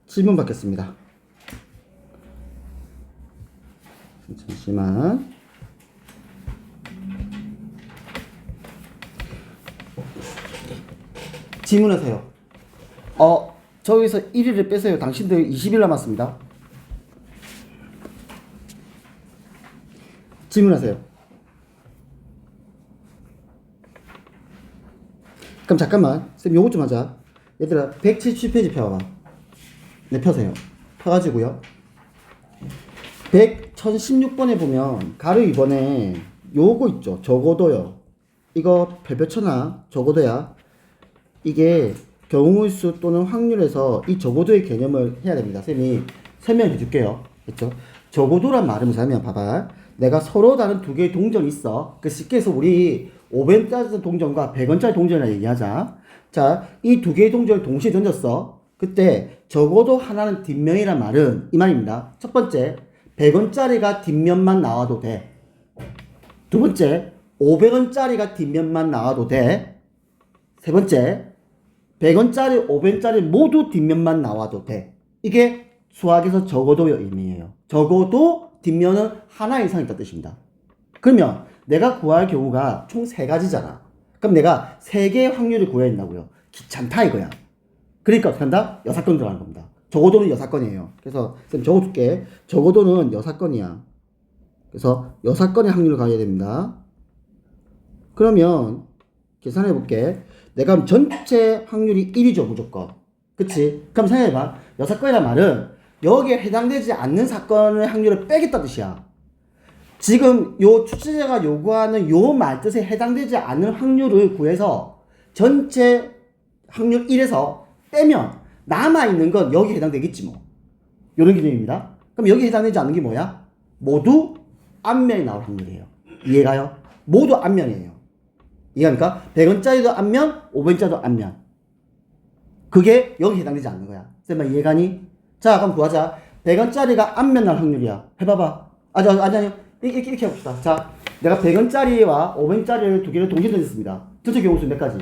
질문 받겠습니다. 잠시만. 질문하세요. 저기서 1일을 빼세요. 당신들 20일 남았습니다. 질문하세요. 그럼 잠깐만. 쌤 요거 좀 하자. 얘들아 170페이지 펴봐. 네, 펴세요. 펴가지고요. 1016번에 보면 가로 2번에 요거 있죠. 적어도요. 이거 별표 쳐놔. 적어도야. 이게 경우일수 또는 확률에서 이 적어도의 개념을 해야 됩니다. 쌤이 설명해 줄게요. 그렇죠? 적어도란 말은 뭐냐면 봐봐. 내가 서로 다른 두 개의 동전이 있어. 그 쉽게 해서 우리 500원짜리 동전과 100원짜리 동전이라 얘기하자. 자, 이 두 개의 동전을 동시에 던졌어. 그때 적어도 하나는 뒷면이란 말은 이 말입니다. 첫 번째, 100원짜리가 뒷면만 나와도 돼. 두 번째, 500원짜리가 뒷면만 나와도 돼. 세 번째, 100원짜리, 500원짜리 모두 뒷면만 나와도 돼. 이게 수학에서 적어도의 의미예요. 적어도 뒷면은 하나 이상 있다는 뜻입니다. 그러면 내가 구할 경우가 총 3가지잖아. 그럼 내가 3개의 확률을 구해야 된다고요. 귀찮다 이거야. 그러니까 어떻게 한다? 여사건 들어가는 겁니다. 적어도는 여사건이에요. 그래서 쌤 적어줄게. 적어도는 여사건이야. 그래서 여사건의 확률을 가져야 됩니다. 그러면 계산해 볼게. 내가 그럼 전체 확률이 1이죠 무조건. 그치? 그럼 생각해봐. 여사건이란 말은 여기에 해당되지 않는 사건의 확률을 빼겠다 뜻이야. 지금 요 출제자가 요구하는 요 말뜻에 해당되지 않는 확률을 구해서 전체 확률 1에서 빼면 남아있는 건 여기에 해당되겠지 뭐. 요런 개념입니다. 그럼 여기에 해당되지 않는 게 뭐야? 모두 앞면이 나올 확률이에요. 이해가요? 모두 앞면이에요. 이해합니까? 100원짜리도 앞면, 500원짜리도 앞면. 그게 여기 해당되지 않는 거야. 쌤아 이해가니? 자 그럼 구하자. 100원짜리가 앞면 날 확률이야. 해봐봐. 아니 이렇게 해봅시다. 자 내가 100원짜리와 500원짜리를 두 개를 동시에 던졌습니다. 전체 경우수 몇 가지?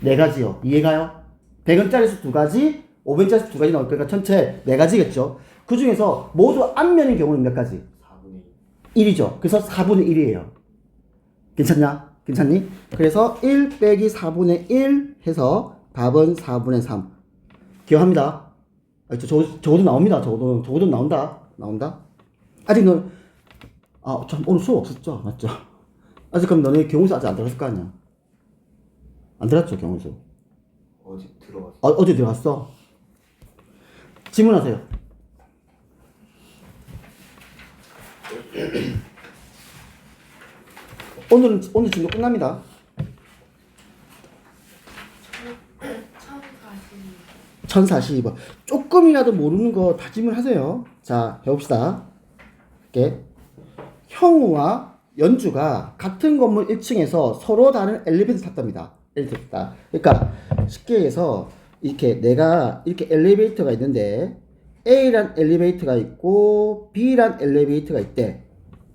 네 가지요. 이해가요? 100원짜리에서 2가지, 500원짜리에서 2가지 나올 거니까 전체 4가지겠죠. 그 중에서 모두 앞면인 경우는 몇 가지? 4분의 1이죠. 그래서 4분의 1이에요. 괜찮냐? 괜찮니? 그래서 1 빼기 4분의 1 해서 답은 4분의 3. 기억합니다. 적어도 나옵니다. 적어도 나온다. 아직 너, 참, 오늘 수업 없었죠? 맞죠? 아직 그럼 너네 경우수 아직 안 들어갔을 거 아니야? 안 들어갔죠, 경우수? 어제 들어갔어. 어제 들어갔어? 질문하세요. 오늘 진도 끝납니다. 1042번. 조금이라도 모르는 거 다 질문하세요. 자, 해봅시다. 이렇게. 형우와 연주가 같은 건물 1층에서 서로 다른 엘리베이터 탔답니다. 엘리베이터. 그러니까 쉽게 해서 이렇게 내가 이렇게 엘리베이터가 있는데 A란 엘리베이터가 있고 B란 엘리베이터가 있대.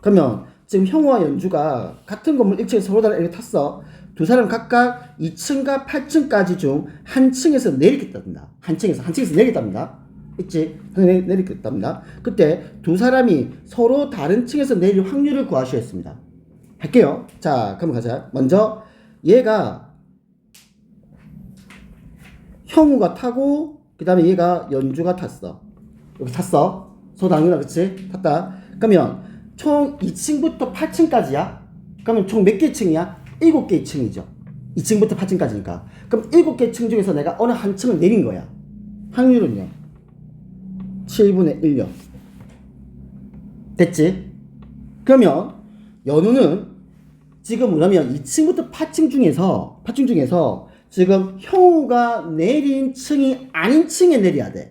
그러면 지금 형우와 연주가 같은 건물 1층에서 서로 다른 엘리베이터 탔어. 두 사람 각각 2층과 8층까지 중 한 층에서 내리겠답니다. 한 층에서 내리겠답니다. 있지? 내리겠답니다. 그때 두 사람이 서로 다른 층에서 내릴 확률을 구하시오 했습니다. 할게요. 자, 그럼 가자. 먼저 얘가 형우가 타고 그 다음에 얘가 연주가 탔어. 여기 탔어. 소당연하 그치? 탔다. 그러면 총 2층부터 8층까지야? 그러면 총 몇 개 층이야? 7개의 층이죠. 2층부터 8층까지니까. 그럼 7개 층 중에서 내가 어느 한 층을 내린 거야. 확률은요? 7분의 1요. 됐지? 그러면 연우는 지금 뭐냐면 2층부터 8층 중에서 지금 형우가 내린 층이 아닌 층에 내려야 돼.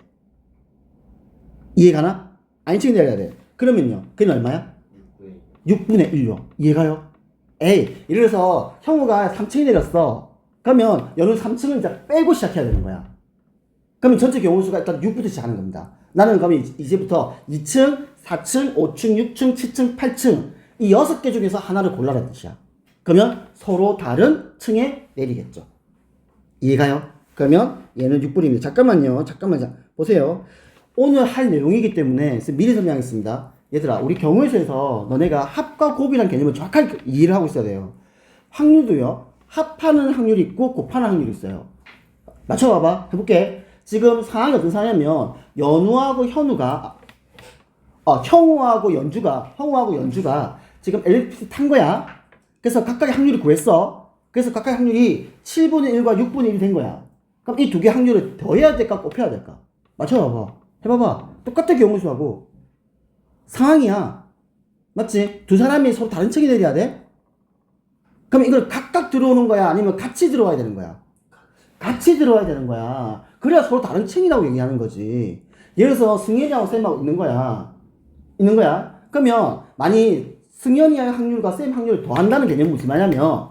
이해가나? 아닌 층에 내려야 돼. 그러면요. 그게 얼마야? 6분의 1요. 이해가요? 예를 들어서 형우가 3층에 내렸어. 그러면 연우 3층을 이제 빼고 시작해야 되는 거야. 그러면 전체 경우수가 일단 6부터 시작하는 겁니다. 나는 그러면 이제부터 2층, 4층, 5층, 6층, 7층, 8층 이 6개 중에서 하나를 골라라는 뜻이야. 그러면 서로 다른 층에 내리겠죠. 이해가요? 그러면 얘는 6분입니다. 잠깐만요. 보세요. 오늘 할 내용이기 때문에 미리 설명하겠습니다. 얘들아, 우리 경우에서 너네가 합과 곱이라는 개념을 정확하게 이해를 하고 있어야 돼요. 확률도요, 합하는 확률이 있고 곱하는 확률이 있어요. 맞춰봐봐. 해볼게. 지금 상황이 어떤 상황이냐면, 현우하고 연주가 지금 엘리프스 탄 거야. 그래서 각각의 확률을 구했어. 그래서 각각의 확률이 7분의 1과 6분의 1이 된 거야. 그럼 이 두 개의 확률을 더해야 될까, 곱해야 될까? 맞춰봐봐. 해봐봐. 똑같은 경우수하고 상황이야. 맞지? 두 사람이 서로 다른 층이 내려야 돼? 그럼 이걸 각각 들어오는 거야? 아니면 같이 들어와야 되는 거야? 같이 들어와야 되는 거야. 그래야 서로 다른 층이라고 얘기하는 거지. 예를 들어서 승현이하고 쌤하고 있는 거야. 그러면 만약 승현이의 확률과 쌤 확률을 더한다는 개념은 무슨 말이냐면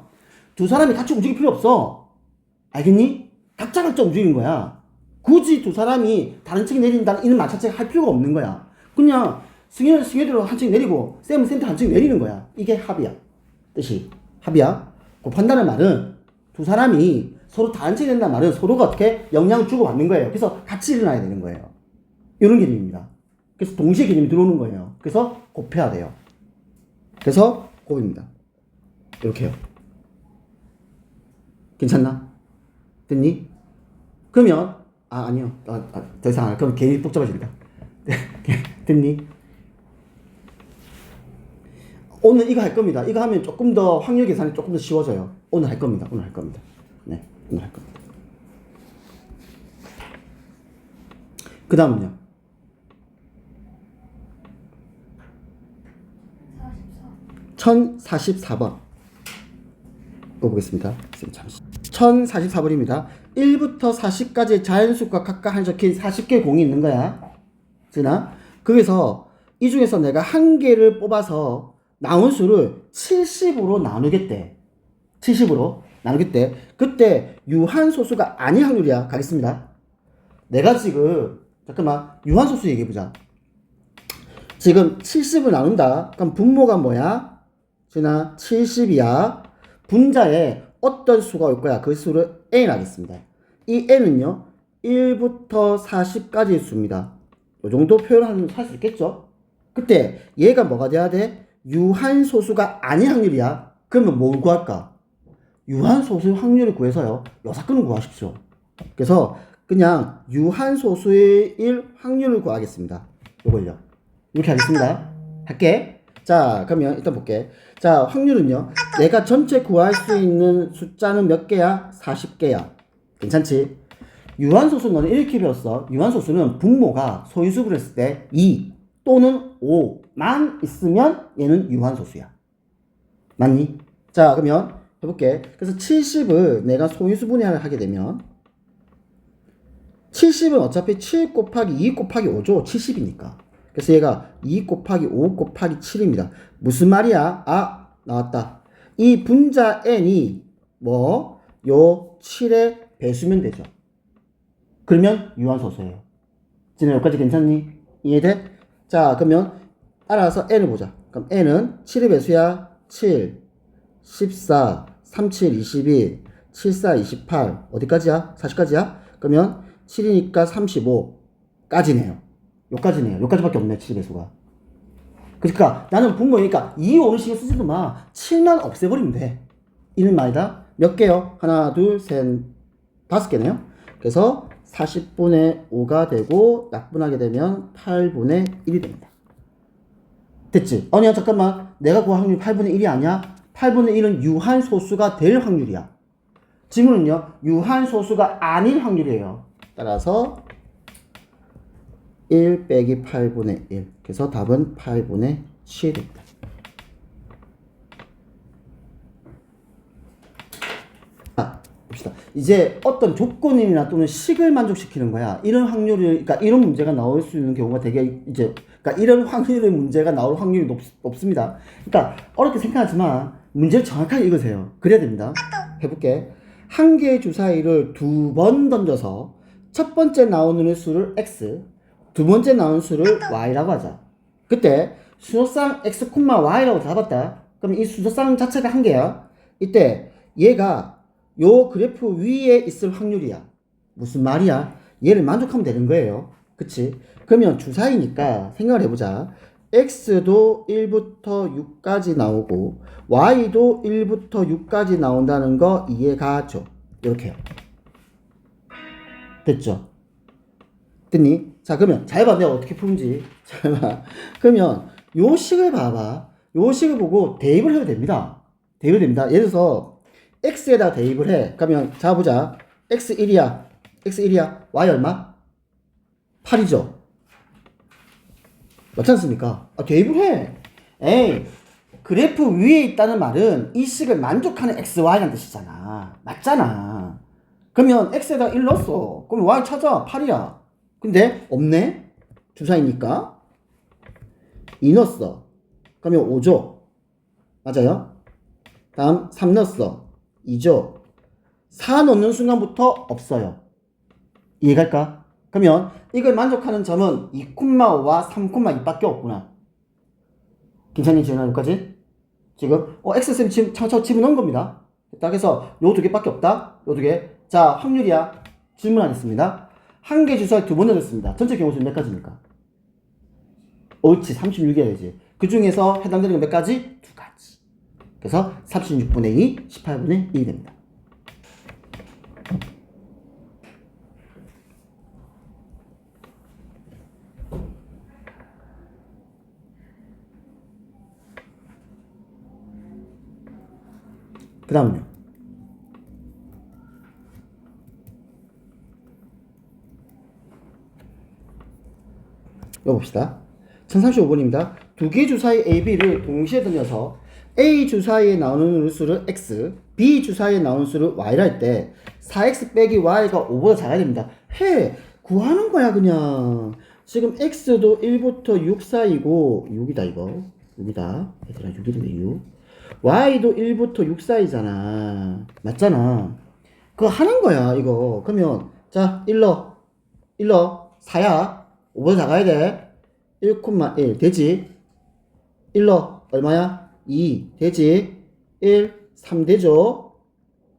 두 사람이 같이 움직일 필요 없어. 알겠니? 각자 움직이는 거야. 굳이 두 사람이 다른 층이 내린다는 이런 말 자체가 할 필요가 없는 거야. 그냥 승현은 승현대로 한 층 내리고 쌤은 쌤대로 한 층 내리는 거야. 이게 합이야. 뜻이 합이야. 곱한다는 말은 두 사람이 서로 다른 층이 된다는 말은 서로가 어떻게 영향을 주고받는 거예요. 그래서 같이 일어나야 되는 거예요. 이런 개념입니다. 그래서 동시에 개념이 들어오는 거예요. 그래서 곱해야 돼요. 그래서 곱입니다. 이렇게요. 괜찮나? 됐니? 그러면 아니요. 더 이상 안 할. 그럼 괜히 복잡해지니까. 됐니? 오늘 이거 할 겁니다. 이거 하면 조금 더 확률 계산이 조금 더 쉬워져요. 오늘 할 겁니다. 네, 오늘 할 겁니다. 그 다음은요. 1044번. 읽어보겠습니다. 잠시. 1044번입니다. 1부터 40까지 자연수가 각각 한 적힌 40개의 공이 있는 거야. 그나 거기서 이 중에서 내가 한 개를 뽑아서 나온 수를 70으로 나누겠대. 70으로 나누겠대. 그때 유한소수가 아닌 확률이야. 가겠습니다. 내가 지금 잠깐만 유한소수 얘기해보자. 지금 70을 나눈다. 그럼 분모가 뭐야? 지나 70이야. 분자에 어떤 수가 올 거야? 그 수를 n 하겠습니다. 이 n은요 1부터 40까지의 수입니다. 이 정도 표현할 수 있겠죠? 그때 얘가 뭐가 돼야 돼? 유한소수가 아닌 확률이야. 그러면 뭘 구할까? 유한소수의 확률을 구해서요 요 사건을 구하십시오. 그래서 그냥 유한소수의 확률을 구하겠습니다. 요걸요 이렇게 하겠습니다. 할게. 자, 그러면 일단 볼게. 자, 확률은요. 내가 전체 구할 수 있는 숫자는 몇 개야? 40개야. 괜찮지? 유한소수 너는 이렇게 배웠어. 유한소수는 분모가 소인수분을 했을 때 2 또는 5만 있으면 얘는 유한소수야. 맞니? 자, 그러면 해볼게. 그래서 70을 내가 소인수분해를 하게 되면 70은 어차피 7 곱하기 2 곱하기 5죠. 70이니까. 그래서 얘가 2 곱하기 5 곱하기 7입니다. 무슨 말이야? 나왔다. 이 분자 n이 요 7의 배수면 되죠. 그러면 유한소수예요. 지금 여기까지 괜찮니? 이해돼? 자, 그러면 따라서 n을 보자. 그럼 n은 7의 배수야. 7, 14, 37, 21, 74, 28 어디까지야? 40까지야? 그러면 7이니까 35까지네요. 요까지네요. 요까지밖에 없네, 7의 배수가. 그러니까 나는 분모니까 2, 5는 신경 쓰지도 마. 7만 없애버리면 돼. 이는 말이다. 몇 개요? 하나, 둘, 셋, 5개네요. 그래서 40분의 5가 되고 약분하게 되면 8분의 1이 됩니다. 됐지? 아니야, 잠깐만. 내가 구한 확률 8분의 1이 아니야? 8분의 1은 유한소수가 될 확률이야. 질문은요, 유한소수가 아닌 확률이에요. 따라서 1 빼기 8분의 1. 그래서 답은 8분의 7입니다. 봅시다. 이제 어떤 조건이나 또는 식을 만족시키는 거야. 이런 확률을, 그러니까 이런 문제가 나올 수 있는 경우가 되게 그러니까 이런 확률의 문제가 나올 확률이 높습니다. 그러니까 어렵게 생각하지만 문제를 정확하게 읽으세요. 그래야 됩니다. 해볼게. 한 개의 주사위를 두 번 던져서 첫 번째 나오는 수를 x, 두 번째 나오는 수를 y라고 하자. 그때 수소상 x, y라고 잡았다. 그럼 이 수소상 자체가 한 개야. 이때 얘가 요 그래프 위에 있을 확률이야. 무슨 말이야? 얘를 만족하면 되는 거예요. 그치? 그러면 주사위니까 생각을 해보자. x도 1부터 6까지 나오고 y도 1부터 6까지 나온다는 거 이해가죠? 이렇게요. 됐죠? 됐니? 자, 그러면 잘 봐. 내가 어떻게 푸는지. 잘 봐. 그러면 요 식을 봐봐. 요 식을 보고 대입을 해도 됩니다. 대입을 됩니다. 예를 들어서 x에다 대입을 해. 그러면 자 보자. x1이야. x1이야. y 얼마? 8이죠. 맞지 않습니까? 아, 대입을 해. 에이, 그래프 위에 있다는 말은 이 식을 만족하는 xy라는 뜻이잖아. 맞잖아. 그러면 x에다 1 넣었어. 그럼 y 찾아. 8이야. 근데 없네? 주사위니까 2 넣었어. 그러면 5죠. 맞아요? 다음 3 넣었어. 2죠. 4 넣는 순간부터 없어요. 이해갈까? 그러면 이걸 만족하는 점은 2,5와 3,2밖에 없구나. 괜찮니? 지금 여기까지? 지금 x쌤 지금 차차 집어넣은 겁니다. 딱 해서 요 두 개밖에 없다. 요 두 개. 자, 확률이야. 질문하겠습니다. 한 개 주사위 두 번 넣었습니다. 전체 경우수는 몇 가지입니까? 옳지. 36이어야지. 그 중에서 해당되는 건 몇 가지? 두 가지. 그래서 36분의 2, 18분의 1이 됩니다. 그 다음은요. 이거 봅시다. 1035번입니다. 두 개 주사위 AB를 동시에 들여서 A 주사위에 나오는 수를 X, B 주사위에 나오는 수를 Y라 할 때 4X 빼기 Y가 5보다 작아야 됩니다. 해! 구하는 거야 그냥. 지금 X도 1부터 6 사이고 6이다 이거. 6이다. 얘들아 6이네 6. Y도 1부터 6 사이잖아. 맞잖아. 그거 하는 거야 이거. 그러면 자 1러 4야. 5보다 작아야 돼. 1,1 되지. 1러 얼마야? 2 되지. 1 3 되죠.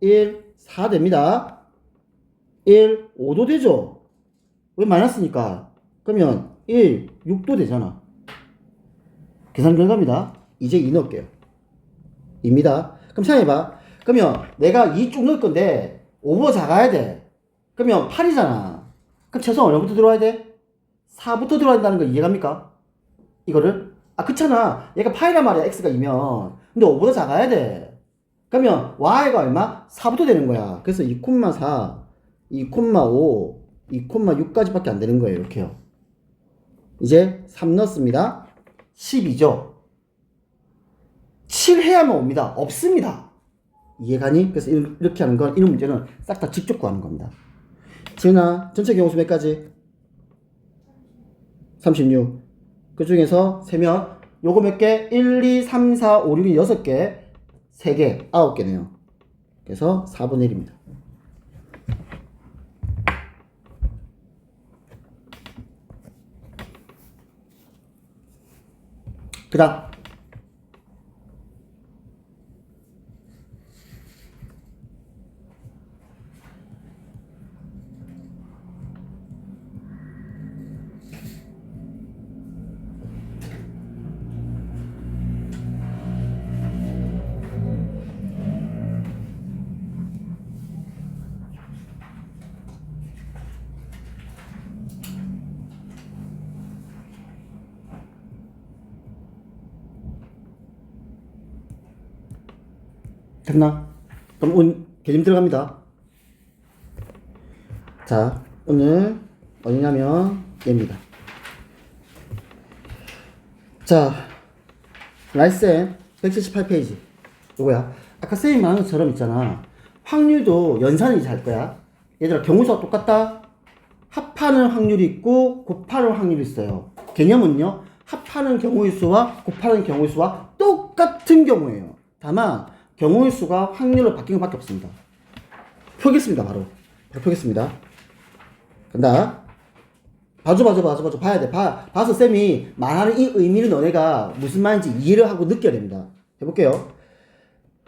1 4 됩니다. 1 5도 되죠. 왜 마이너스니까? 그러면 1 6도 되잖아. 계산 결과입니다. 이제 2 넣을게요. 2입니다. 그럼 생각해봐. 그러면 내가 2 쭉 넣을 건데 5보다 작아야 돼. 그러면 8이잖아. 그럼 최소한 얼마부터 들어와야 돼? 4부터 들어야 된다는 거 이해갑니까? 이거를? 아, 그렇잖아. 얘가 파이란 말이야. x가 2면. 근데 5보다 작아야 돼. 그러면 y가 얼마? 4부터 되는 거야. 그래서 2,4, 2,5, 2,6까지밖에 안 되는 거예요. 이렇게요. 이제 3 넣었습니다. 12죠. 7 해야만 옵니다. 없습니다. 이해가니? 그래서 이렇게 하는 건, 이런 문제는 싹 다 직접 구하는 겁니다. 지은아, 전체 경우수 몇 가지? 36. 그 중에서 세면 요거 몇 개? 1, 2, 3, 4, 5, 6이 6개, 3개, 9개네요. 그래서 4분의 1입니다. 그 다음 됐나? 그럼 개념 들어갑니다. 자, 오늘 어디냐면 얘입니다. 자, 라이센 178페이지 요거야. 아까 쌤이 말한 것처럼 있잖아. 확률도 연산이 잘 거야. 얘들아, 경우수가 똑같다? 합하는 확률이 있고 곱하는 확률이 있어요. 개념은요, 합하는 경우의 수와 곱하는 경우의 수와 똑같은 경우예요. 다만 경우의 수가 확률로 바뀐 것밖에 없습니다. 펴겠습니다. 바로 펴겠습니다. 간다. 봐줘. 봐야 돼. 봐서 쌤이 말하는 이 의미를 너네가 무슨 말인지 이해를 하고 느껴야 됩니다. 해볼게요.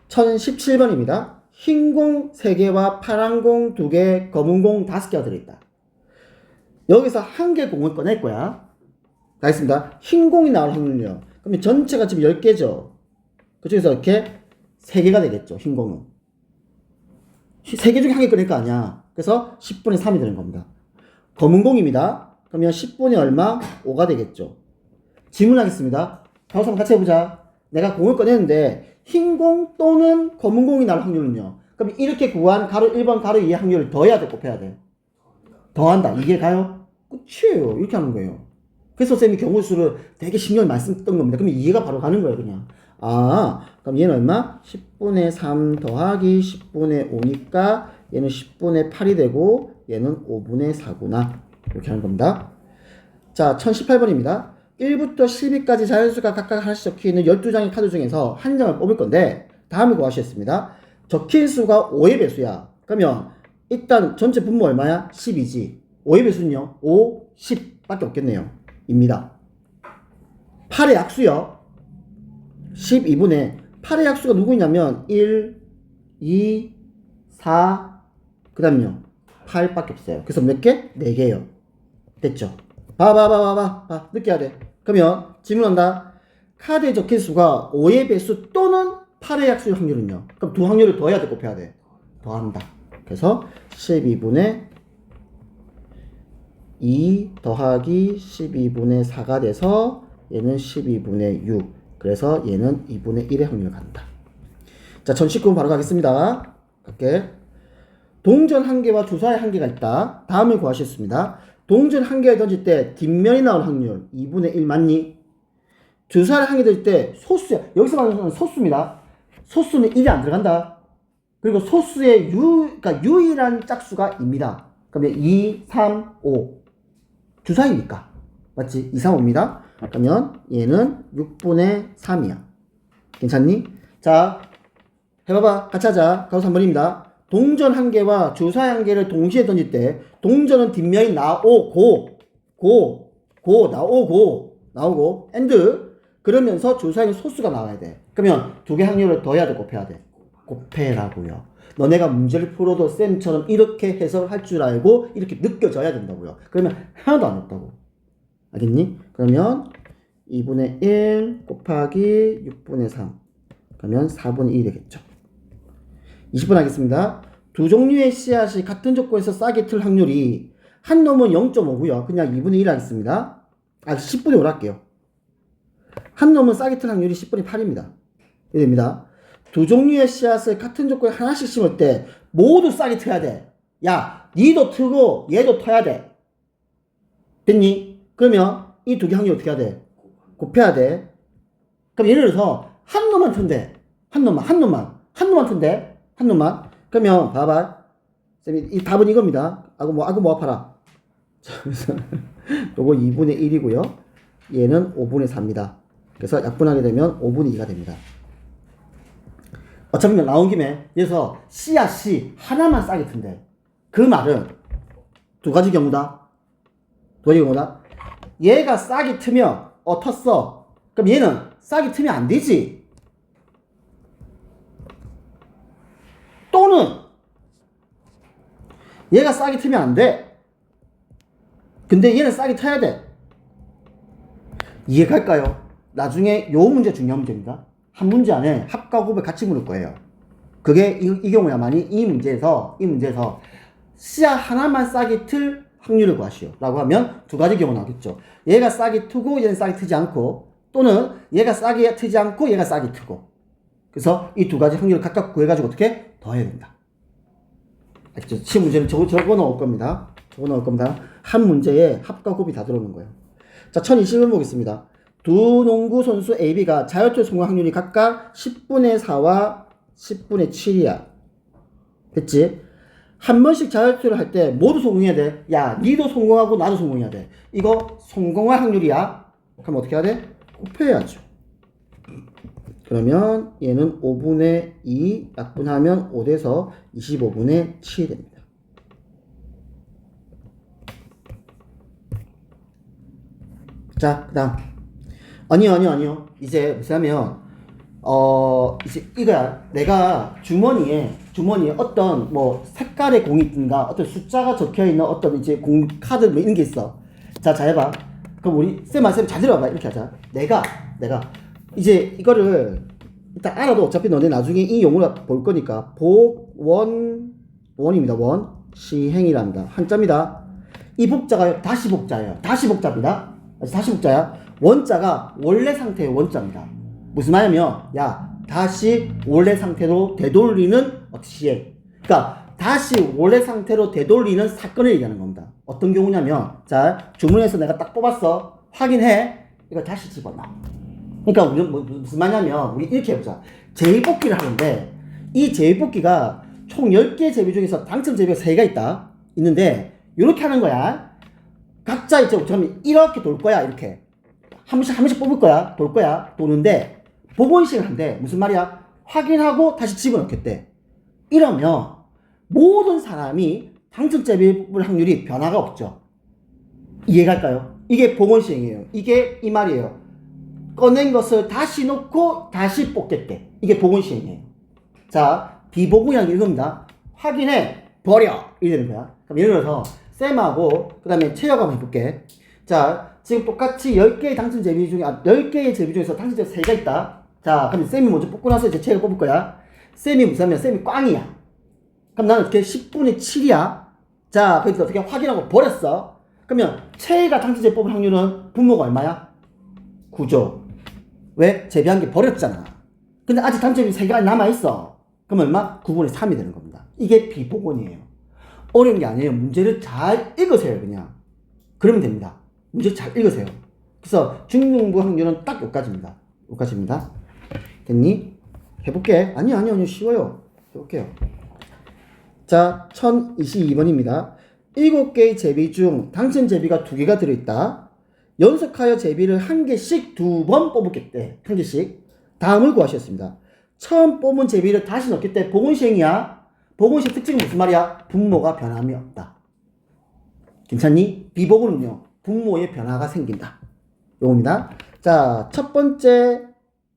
1017번입니다. 흰 공 3개와 파란 공 2개, 검은 공 5개가 들어있다. 여기서 한 개 공을 꺼낼 거야. 알겠습니다. 흰 공이 나올 확률은요. 그러면 전체가 지금 10개죠. 그중에서 이렇게 3개가 되겠죠. 흰 공은. 3개 중에 한 개 꺼낼 거 아니야. 그래서 10분의 3이 되는 겁니다. 검은 공입니다. 그러면 10분의 얼마? 5가 되겠죠. 질문하겠습니다. 바로 같이 해보자. 내가 공을 꺼냈는데 흰 공 또는 검은 공이 나올 확률은요. 그럼 이렇게 구한 가로 1번, 가로 2의 확률을 더해야 돼, 곱해야 돼? 더한다. 이게 가요? 끝이에요. 이렇게 하는 거예요. 그래서 쌤이 경우수를 되게 신경을 많이 썼던 겁니다. 그럼 이해가 바로 가는 거예요, 그냥. 아, 그럼 얘는 얼마? 10분의 3 더하기 10분의 5니까 얘는 10분의 8이 되고 얘는 5분의 4구나. 이렇게 하는 겁니다. 자, 1018번입니다. 1부터 12까지 자연수가 각각 하나씩 적혀있는 12장의 카드 중에서 한 장을 뽑을 건데 다음을 구하시겠습니다. 적힌 수가 5의 배수야. 그러면 일단 전체 분모 얼마야? 10이지. 5의 배수는요? 5, 10밖에 없겠네요. 입니다. 8의 약수요. 12분의 8의 약수가 누구냐면 1, 2, 4, 그 다음요 8밖에 없어요. 그래서 몇 개? 4개요. 됐죠? 봐. 늦게 해야 돼. 그러면 질문한다. 카드에 적힌 수가 5의 배수 또는 8의 약수의 확률은요? 그럼 두 확률을 더해야 돼, 곱해야 돼? 더한다. 그래서 12분의 2 더하기 12분의 4가 돼서 얘는 12분의 6. 그래서 얘는 2분의 1의 확률을 갖는다. 자, 전식분 바로 가겠습니다. 갈게. 동전 1개와 주사위 1개가 있다. 다음을 구하셨습니다. 동전 1개를 던질 때 뒷면이 나올 확률 2분의 1 맞니? 주사위 1개 던질 때 소수야. 여기서 말하는 소수입니다. 소수는 1이 안 들어간다. 그리고 소수의 그러니까 유일한 짝수가 2입니다. 그러면 2, 3, 5. 주사위니까. 맞지? 2, 3, 5입니다. 그러면 얘는 6분의 3이야. 괜찮니? 자, 해봐봐. 같이 하자. 가로 3번입니다. 동전 1개와 주사위 1개를 동시에 던질 때 동전은 뒷면이 나오고 and 그러면서 주사위는 소수가 나와야 돼. 그러면 두 개 확률을 더해야 돼, 곱해야 돼? 곱해라고요. 너네가 문제를 풀어도 쌤처럼 이렇게 해석할 줄 알고 이렇게 느껴져야 된다고요. 그러면 하나도 안 했다고. 알겠니? 그러면 2분의 1 곱하기 6분의 3 그러면 4분의 1이 되겠죠. 20번 하겠습니다. 두 종류의 씨앗이 같은 조건에서 싹이 틀 확률이 한 놈은 0.5고요. 그냥 2분의 1 하겠습니다. 10분의 5로 할게요. 한 놈은 싹이 틀 확률이 10분의 8입니다. 이렇게 됩니다. 두 종류의 씨앗을 같은 조건에 하나씩 심을 때 모두 싹이 트야 돼. 야, 니도 트고 얘도 터야 돼. 됐니? 그러면 이 두 개 확률 어떻게 해야 돼? 곱해야 돼. 그럼 예를 들어서 한 놈만 튼대. 한 놈만 튼대. 한 놈만. 그러면 봐봐. 쌤이 이 답은 이겁니다. 아구 아파라. 자, 그래서 요거 2분의 1이고요. 얘는 5분의 4입니다. 그래서 약분하게 되면 5분의 2가 됩니다. 어차피 나온 김에 그래서 씨앗이 하나만 싹이 튼대. 그 말은 두 가지 경우다. 얘가 싹이 트면 텄어. 그럼 얘는 싹이 트면 안 되지. 또는 얘가 싹이 트면 안 돼. 근데 얘는 싹이 트야 돼. 이해갈까요? 나중에 요 문제 중요한 문제입니다. 한 문제 안에 합과 곱을 같이 물을 거예요. 그게 이 경우야만이 이 문제에서 씨앗 하나만 싹이 틀 확률을 구하시오 라고 하면 두 가지 경우 나오겠죠. 얘가 싹이 트고 얘는 싹이 트지 않고, 또는 얘가 싹이 트지 않고 얘가 싹이 트고. 그래서 이 두 가지 확률을 각각 구해가지고 어떻게 더해야 된다. 알겠죠? 시험 문제는 적어 넣을 겁니다. 한 문제에 합과 곱이 다 들어오는 거예요. 자, 1020을 보겠습니다. 두 농구 선수 AB가 자유투 성공 확률이 각각 10분의 4와 10분의 7이야. 됐지? 한 번씩 자유투를 할 때 모두 성공해야 돼. 야, 니도 성공하고 나도 성공해야 돼. 이거 성공할 확률이야. 그럼 어떻게 해야 돼? 곱해야죠. 그러면 얘는 5분의 2 약분하면 5돼서 25분의 7이 됩니다. 자, 그 다음. 아니요. 이제 무슨 하면 이제 이거야. 내가 주머니에 어떤 뭐 색깔의 공이 있든가 어떤 숫자가 적혀 있는 어떤 이제 공 카드 뭐 이런 게 있어. 자, 잘 해봐. 그럼 우리 쌤 잘 들어봐. 이렇게 하자. 내가 이제 이거를 일단 알아도 어차피 너네 나중에 이 용어를 볼 거니까 원입니다. 원 시행이랍니다. 한자입니다. 이 복자가 다시 복자예요. 다시 복자입니다. 다시 복자야. 원자가 원래 상태의 원자입니다. 무슨 말이냐면 다시 원래 상태로 되돌리는 시행. 그러니까 다시 원래 상태로 되돌리는 사건을 얘기하는 겁니다. 어떤 경우냐면 자, 주문에서 내가 딱 뽑았어. 확인해. 이거 다시 집어넣어. 그러니까 우리는 무슨 말이냐면 우리 이렇게 해보자. 제비뽑기를 하는데 이 제비뽑기가 총 10개 제비 중에서 당첨 제비가 3개가 있는데 이렇게 하는 거야. 각자 이제 그러면 이렇게 돌 거야. 이렇게 한 번씩 뽑을 거야. 돌 거야. 도는데 복원식을 한대. 무슨 말이야? 확인하고 다시 집어넣겠대. 이러면 모든 사람이 당첨 제비 뽑을 확률이 변화가 없죠. 이해갈까요? 이게 복원시행이에요. 이게 이 말이에요. 꺼낸 것을 다시 놓고 다시 뽑겠대. 이게 복원시행이에요. 자, 비복원이라는 게 이겁니다. 확인해, 버려. 이렇게 되는 거야. 그럼 예를 들어서 쌤하고 그 다음에 채혁 한번 해볼게. 자, 지금 똑같이 10개의 당첨 제비 중에 10개의 제비 중에서 당첨 제비 3개가 있다. 자, 그럼 쌤이 먼저 뽑고 나서 이제 채혁을 뽑을 거야. 쌤이 무슨 하면 쌤이 꽝이야. 그럼 나는 어떻게 10분의 7이야. 자, 그래서 어떻게 확인하고 버렸어. 그러면 채가 당첨 제비 뽑을 확률은 분모가 얼마야? 9죠. 왜? 제비한 게 버렸잖아. 근데 아직 당첨 제비 3개가 남아있어. 그럼 얼마? 9분의 3이 되는 겁니다. 이게 비복원이에요. 어려운 게 아니에요. 문제를 잘 읽으세요. 그냥. 그러면 됩니다. 문제 잘 읽으세요. 그래서 중등부 확률은 딱 여기까지입니다. 여기까지입니다. 됐니? 해볼게. 아니요. 쉬워요. 해볼게요. 자, 1022번입니다. 7개의 제비 중 당첨 제비가 2개가 들어있다. 연속하여 제비를 1개씩 2번 뽑겠대. 1개씩. 다음을 구하셨습니다. 처음 뽑은 제비를 다시 넣겠대. 복원시행이야. 복원시행 특징은 무슨 말이야? 분모가 변함이 없다. 괜찮니? 비복원은요, 분모의 변화가 생긴다. 요겁니다. 자, 첫 번째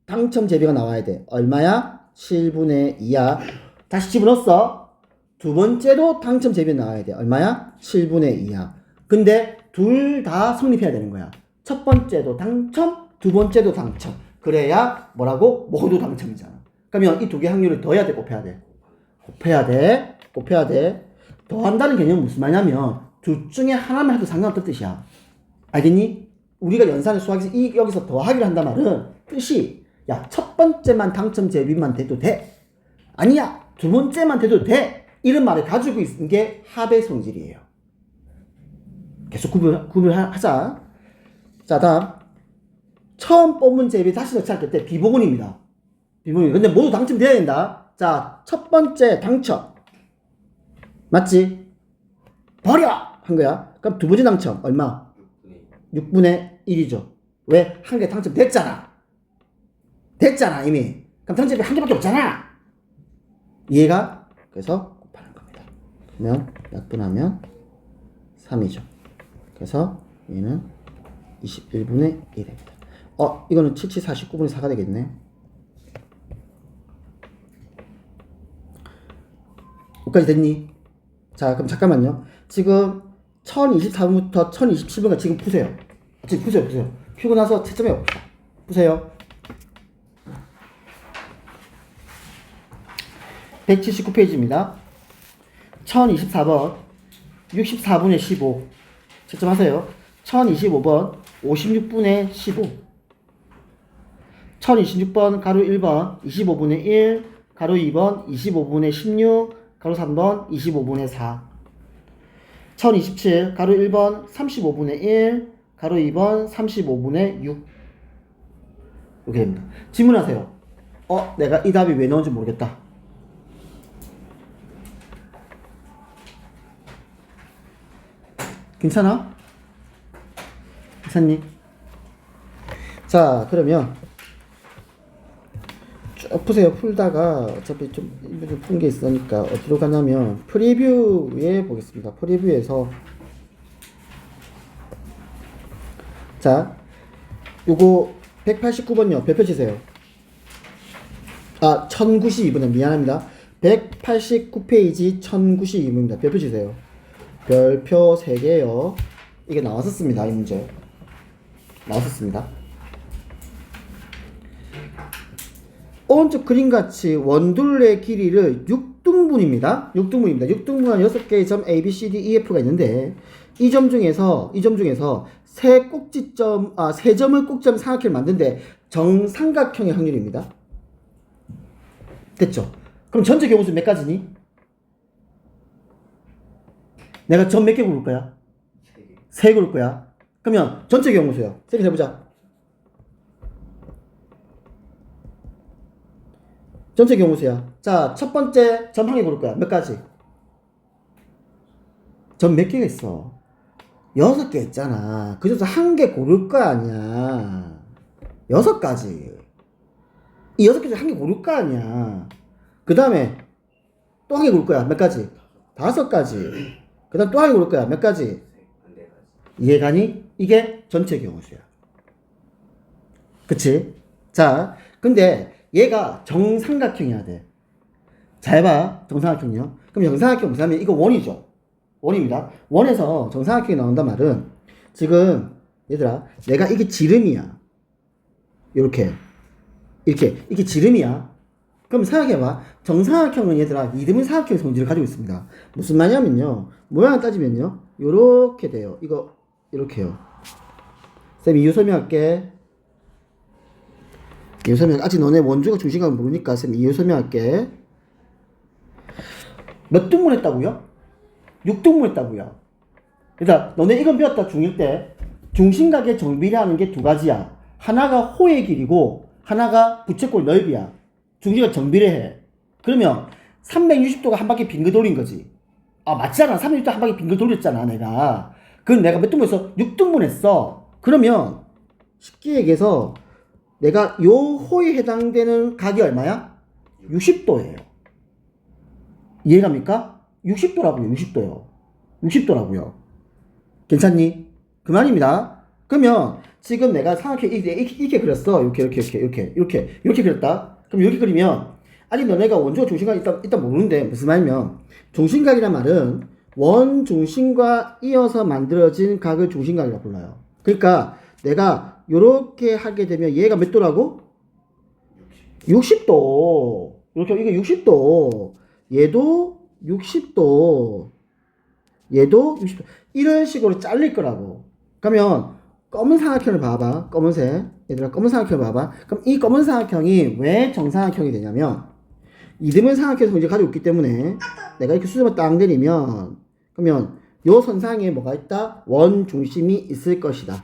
당첨 제비가 나와야 돼. 얼마야? 7분의 2야. 다시 집어넣었어. 두 번째도 당첨 제비가 나와야 돼. 얼마야? 7분의 2야. 근데 둘 다 성립해야 되는 거야. 첫 번째도 당첨, 두 번째도 당첨. 그래야 뭐라고? 모두 당첨이잖아. 그러면 이 두 개 확률을 더해야 돼, 곱해야 돼? 곱해야 돼. 더한다는 개념은 무슨 말이냐면 둘 중에 하나만 해도 상관없다는 뜻이야. 알겠니? 우리가 연산을 수학에서 여기서 더하기를 한단 말은 뜻이 첫 번째만 당첨 제비만 돼도 돼. 아니야, 두 번째만 돼도 돼. 이런 말을 가지고 있는 게 합의 성질이에요. 계속 구별하자. 자, 다음. 처음 뽑은 제비 다시 넣지 때 비복원입니다. 비복원. 근데 모두 당첨돼야 된다. 자, 첫 번째 당첨. 맞지? 버려! 한 거야. 그럼 두 번째 당첨. 얼마? 6분의 1이죠. 왜? 한 개 당첨됐잖아. 이미. 그럼 당첨이 한 개밖에 없잖아. 이해가? 그래서 곱하는 겁니다. 그러면 약분하면 3이죠. 그래서 얘는 21분의 1입니다. 이거는 77, 49분의 4가 되겠네. 여기까지 됐니? 자, 그럼 잠깐만요. 지금 1024분부터 1027분까지 지금 푸세요. 푸세요. 푸고 나서 채점해 봅시다. 푸세요. 179페이지입니다. 1024번 64분의 15 채점하세요. 1025번 56분의 15 1026번 가로 1번 25분의 1 가로 2번 25분의 16 가로 3번 25분의 4 1027 가로 1번 35분의 1 가로 2번 35분의 6 이렇게 됩니다. 질문하세요. 내가 이 답이 왜 나온지 모르겠다. 괜찮아? 괜찮니? 자, 그러면 쭉 푸세요. 풀다가 어차피 좀 푼 게 있으니까 어디로 가냐면 프리뷰에 보겠습니다. 프리뷰에서 자, 요거 189번요. 별표 치세요. 아, 1092분에 미안합니다. 189페이지 1092분입니다. 별표 주세요. 별표 3개요. 이게 나왔었습니다. 이 문제. 나왔었습니다. 오른쪽 그림같이 원둘레의 길이를 6등분입니다. 6등분한 6개의 점 A, B, C, D, E, F가 있는데 이 점 중에서 세 점을 꼭지점 삼각형을 만드는데 정삼각형의 확률입니다. 됐죠? 그럼 전체 경우수 몇 가지니? 내가 점 몇 개 고를 거야? 3개. 3개 고를 거야. 그러면 전체 경우수요. 세개 해보자. 전체 경우수야. 자, 첫 번째 점 한 개 고를 거야. 몇 가지? 점 몇 개가 있어? 6개 있잖아. 그 중에서 한 개 고를 거 아니야. 6가지. 이 6개 중에 한 개 고를 거 아니야. 그 다음에 또 한 개 고를 거야. 몇 가지? 5가지. 그 다음 또 한 개 고를 거야. 몇 가지? 4가지. 이해가니? 이게 전체 경우수야. 그치? 자, 근데 얘가 정삼각형이어야 돼. 잘 봐. 정삼각형이요. 그럼 정삼각형 무슨 하면 이거 원이죠. 원입니다. 원에서 정삼각형이 나온단 말은 지금 얘들아 내가 이게 지름이야. 이렇게 지름이야. 그럼 생각해봐. 정삼각형은 얘들아 이등분 삼각형의 성질을 가지고 있습니다. 무슨 말이냐면요. 모양을 따지면요. 요렇게 돼요. 이거 이렇게요. 쌤 이유 설명할게. 이유 설명. 아직 너네 원주가 중심각을 모르니까 쌤 이유 설명할게. 몇 등분 했다고요? 6등분 했다고요. 그러니까 너네 이건 배웠다 중1 때. 중심각의 정비례하는 게 두 가지야. 하나가 호의 길이고 하나가 부채꼴 넓이야. 중심각 정비례해. 그러면 360도가 한 바퀴 빙글 돌린 거지. 아 맞잖아. 360도 한 바퀴 빙글 돌렸잖아 내가. 그럼 내가 몇 등분 했어? 6등분 했어. 그러면 쉽게 얘기해서 내가 요 호에 해당되는 각이 얼마야? 60도예요. 이해갑니까? 60도라고요. 60도요. 60도라고요. 괜찮니? 그 말입니다. 그러면 지금 내가 삼각형 이렇게 그렸어. 이렇게 그렸다. 그럼 이렇게 그리면 아니 너네가 원주와 중심각 일단 모르는데 무슨 말이면 중심각이란 말은 원 중심과 이어서 만들어진 각을 중심각이라고 불러요. 그러니까 내가 요렇게 하게 되면 얘가 몇 도라고? 60도. 이렇게 이거 60도. 얘도 60도. 얘도 60도. 이런 식으로 잘릴 거라고. 그러면 검은 삼각형을 봐봐. 검은색. 얘들아 검은 삼각형을 봐봐. 그럼 이 검은 삼각형이 왜 정삼각형이 되냐면 이등분 삼각형에서 이제 가지고 있기 때문에 내가 이렇게 수점을 딱 내리면 그러면 요 선상에 뭐가 있다? 원 중심이 있을 것이다.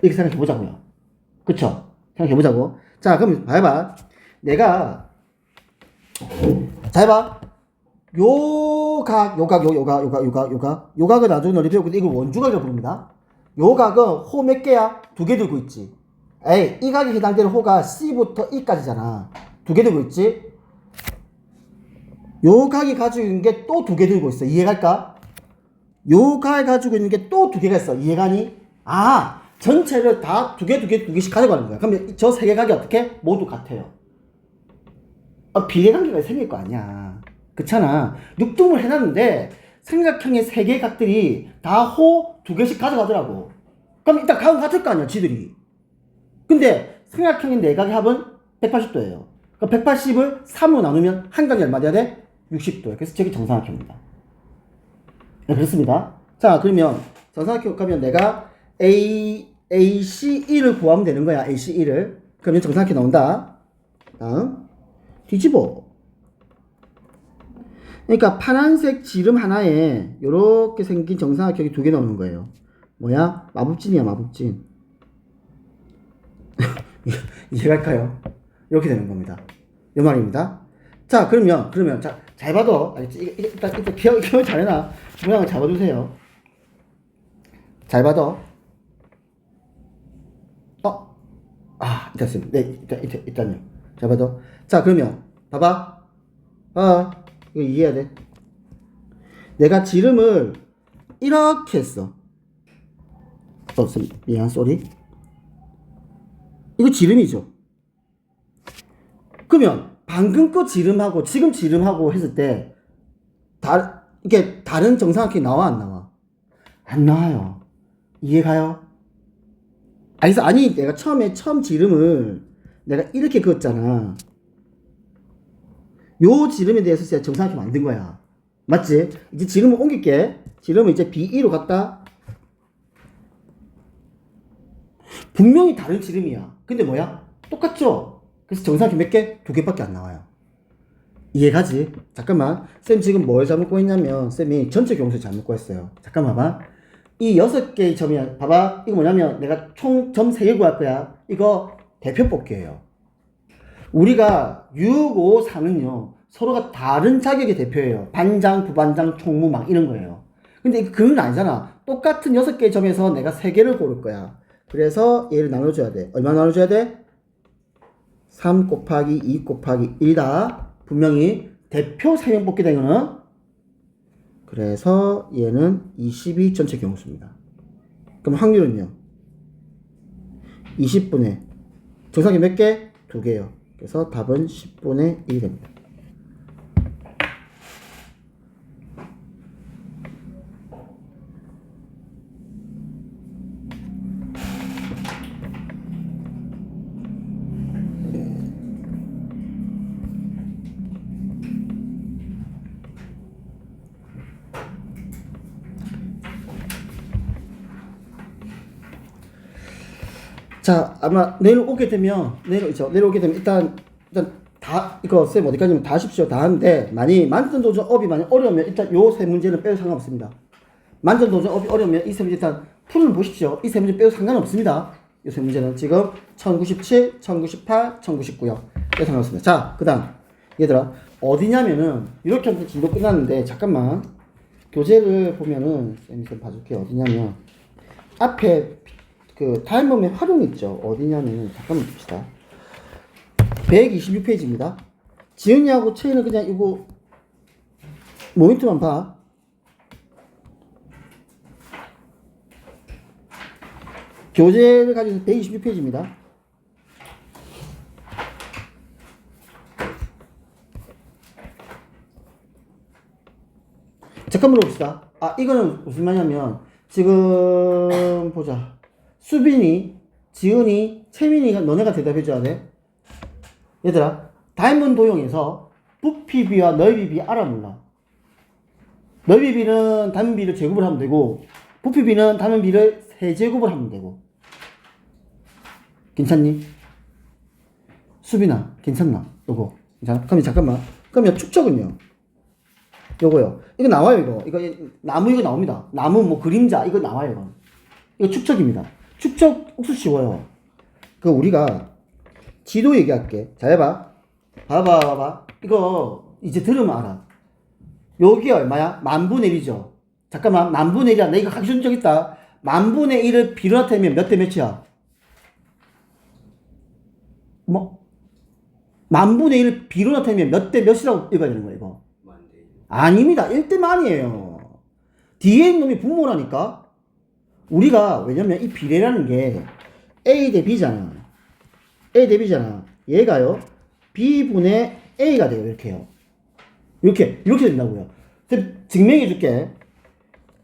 이렇게 생각해 보자고요. 그쵸? 생각해 보자고. 자, 그럼 봐봐. 내가 잘 봐. 요 각을 나중에 너희 배우고 이걸 원주각이라고 부릅니다. 요 각은 호 몇 개야? 2개 들고 있지. 에이, 이 각에 해당되는 호가 C부터 E까지잖아. 2개 들고 있지? 요 각이 가지고 있는 게 또 2개 들고 있어. 이해갈까? 요 각이 가지고 있는 게 또 2개가 있어. 이해가니? 아, 전체를 다 2개씩 가져가는 거야. 그러면 저 3개 각이 어떻게? 모두 같아요. 비례관계가 생길 거 아니야. 그렇잖아. 6등분을 해놨는데 삼각형의 3개의 각들이 다 호 2개씩 가져가더라고. 그럼 일단 각은 같을 거 아니야, 지들이. 근데 삼각형의 4각의 합은 180도예요. 그럼 180을 3으로 나누면 한 각이 얼마 돼야 돼? 60도예요. 그래서 저게 정삼각형입니다. 네, 그렇습니다. 자, 그러면 정삼각형 가면 내가 ACE를 구하면 되는 거야. ACE를. 그러면 정삼각형 나온다. 다음. 뒤집어. 그러니까 파란색 지름 하나에 요렇게 생긴 정삼각형이 2개 나오는 거예요. 뭐야? 마법진이야, 마법진. 이해갈까요? 이렇게 되는 겁니다. 이 말입니다. 자, 그러면 자, 잘 봐도 일단 기억 잘해놔. 모양을 잘 봐주세요. 잘 봐도. 됐습니다. 네, 일단요. 잘 봐도. 자, 그러면 봐봐. 이거 이해해야 돼. 내가 지름을 이렇게 했어. 미안, 쏘리. 이거 지름이죠. 그러면 방금 거 지름하고 지금 지름하고 했을 때 이게 다른 정사각형이 나와 안 나와? 안 나와요. 이해가요? 아니 내가 처음 지름을 내가 이렇게 그었잖아. 요 지름에 대해서 제가 정사각형 만든 거야. 맞지? 이제 지름을 옮길게. 지름은 이제 B2로 갔다. 분명히 다른 지름이야. 근데 뭐야? 똑같죠? 그래서 정사각형 몇 개? 2개밖에 안 나와요. 이해가지? 잠깐만. 쌤 지금 뭘 잘못 구했냐면 쌤이 전체 경수 잘못 구했어요. 잠깐만 봐봐. 이 6개의 점이야. 봐봐. 이거 뭐냐면 내가 총 점 3개 구할 거야. 이거 대표 뽑기예요. 우리가 6, 5, 4는요. 서로가 다른 자격의 대표예요. 반장, 부반장, 총무 막 이런 거예요. 근데 그건 아니잖아. 똑같은 6개의 점에서 내가 3개를 고를 거야. 그래서 얘를 나눠줘야 돼. 얼마 나눠줘야 돼? 3 곱하기 2 곱하기 1이다. 분명히 대표 3명 뽑게 된 거는. 그래서 얘는 22 전체 경우수입니다. 그럼 확률은요? 20분의 정사각형 몇 개? 2개요. 그래서 답은 10분의 1이 됩니다. 자, 아마 내일 오게 되면 일단 다 이거 쌤 어디까지면 다 하십시오. 다 하는데 만점 도전 업이 많이 어려우면 일단 요 세 문제는 빼도 상관없습니다. 만점 도전 업이 어려우면 이 세 문제 일단 풀을 보십시오. 이 세 문제 빼도 상관없습니다. 이 세 문제는 지금 1097, 1098, 1099요. 빼도 상관없습니다. 자, 그다음 얘들아 어디냐면은 이렇게 하면 진도 끝났는데 잠깐만 교재를 보면은 쌤이 좀 봐줄게요. 어디냐면 앞에 그 타임범의 활용 있죠. 어디냐면 잠깐만 봅시다. 126페이지입니다. 지은이하고 채이는 그냥 이거 모니터만 봐. 교재를 가지고 126페이지입니다. 잠깐만 봅시다. 이거는 무슨 말이냐면 지금 보자. 수빈이, 지은이, 채민이가 너네가 대답해줘야 돼. 얘들아, 다이몬 도형에서 부피 비와 넓이 비 알아 몰라? 넓이 비는 다이몬 비를 제곱을 하면 되고 부피 비는 다이몬 비를 세제곱을 하면 되고. 괜찮니? 수빈아, 괜찮나? 요거. 괜찮아? 그럼 잠깐만. 그러면 축적은요? 요거요. 이거 나와요, 이거 나무 이거 나옵니다. 나무 뭐 그림자 이거 나와요, 이거 축적입니다. 축적 옥수 쉬워요. 그 우리가 지도 얘기할게. 잘 해봐. 봐봐. 이거 이제 들으면 알아. 여기 얼마야? 만분의 1이죠. 잠깐만, 만분의 1이야. 나 이거 가기 적 있다. 만분의 1을 B로 나타내면 몇 대 몇이야? 뭐? 만분의 1을 B로 나타내면 몇 대 몇이라고 읽어야 되는 거야, 이거? 아닙니다. 1대 만이에요. 뒤에 있는 놈이 분모라니까? 우리가 왜냐면 이 비례라는 게 A 대 B잖아. A 대 B잖아. 얘가요. B분의 A가 돼요. 이렇게요. 이렇게 된다고요. 증명해 줄게.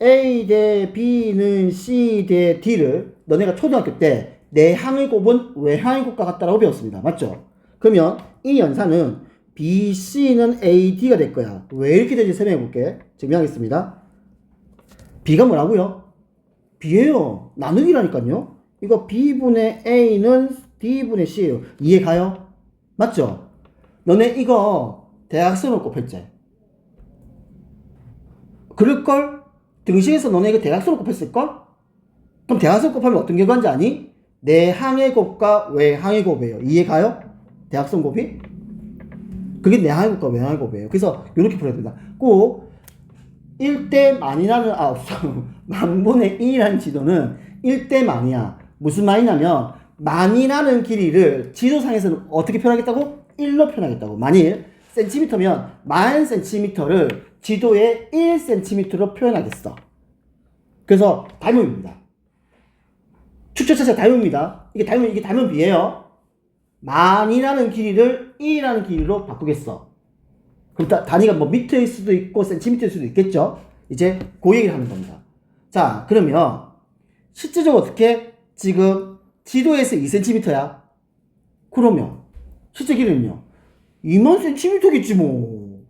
A 대 B는 C 대 D를 너네가 초등학교 때 내항의 곱은 외항의 곱과 같다라고 배웠습니다. 맞죠? 그러면 이 연산은 BC는 AD가 될 거야. 왜 이렇게 되는지 설명해 볼게. 증명하겠습니다. B가 뭐라고요? B예요. 나누기라니까요. 이거 B분의 A는 D분의 C예요. 이해 가요? 맞죠? 너네 이거 대각선으로 곱했지? 그럴걸? 등식에서 너네 이거 대각선으로 곱했을걸? 그럼 대각선 곱하면 어떤 결과인지 아니? 내항의 곱과 외항의 곱이에요. 이해 가요? 대각선 곱이? 그게 내항의 곱과 외항의 곱이에요. 그래서 이렇게 풀어야 된다. 꼭 1대 만이라는 만분의 1이라는 지도는 1대 만이야. 무슨 말이냐면 만이라는 길이를 지도상에서는 어떻게 표현하겠다고? 1로 표현하겠다고. 만일 센티미터면 만 센티미터를 지도에 1cm로 표현하겠어. 그래서 닮음입니다. 축적 자체가 닮음입니다. 이게 닮음 B예요. 만이라는 길이를 1이라는 길이로 바꾸겠어. 그럼 단위가 뭐 미터일 수도 있고 센티미터일 수도 있겠죠. 이제 그 얘기를 하는 겁니다. 자, 그러면 실제적으로 어떻게 지금 지도에서 2cm야? 그러면 실제 길이는요? 2만 cm겠지 뭐.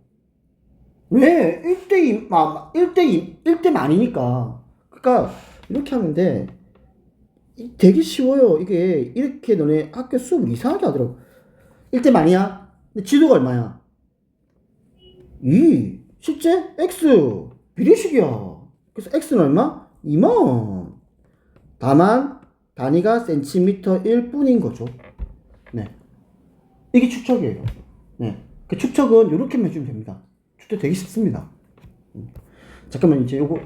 왜? 1대2, 1대 만이니까. 그러니까 이렇게 하면 돼. 되게 쉬워요. 이게 이렇게 너네 학교 수업을 이상하게 하더라고. 1대 만이야? 근데 지도가 얼마야? 2. 실제 x 비례식이야. 그래서 x는 얼마? 2만. 다만 단위가 센티미터일 뿐인 거죠. 네. 이게 축척이에요. 네. 그 축척은 이렇게만 해주면 됩니다. 축척 되게 쉽습니다. 잠깐만, 이제 요거,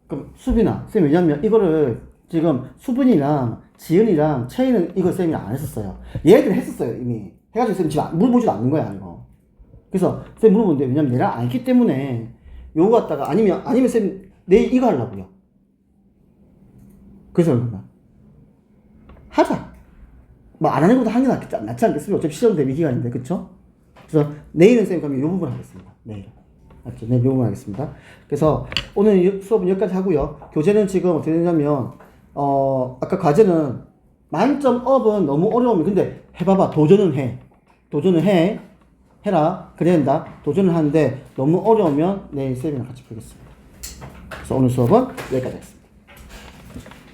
그럼 수빈아, 쌤, 왜냐면 이거를 지금 수빈이랑 지은이랑 채이는 이거 쌤이 안 했었어요. 얘네들은 했었어요, 이미. 해가지고 쌤 지금 물어보지도 않는 거야, 이거. 그래서 쌤 물어보는데, 왜냐면 내가 안 했기 때문에 요거 갖다가, 아니면 쌤, 내일 이거 하려고요. 그래서 얼마나? 하자. 뭐 안 하는 것보다 하는 게 낫지 않겠습니까? 어차피 시험 대비 기간인데, 그쵸? 그래서 내일은 쌤 그러면 이 부분 하겠습니다. 내일. 맞죠? 내일 이 부분 하겠습니다. 그래서 오늘 수업은 여기까지 하고요. 교재는 지금 어떻게 되냐면, 아까 과제는 만점 업은 너무 어려우면, 근데 해봐봐. 도전은 해. 해라. 그래야 된다. 도전을 하는데 너무 어려우면 내일 쌤이랑 같이 풀겠습니다. 그래서 오늘 수업은 여기까지 하겠습니다.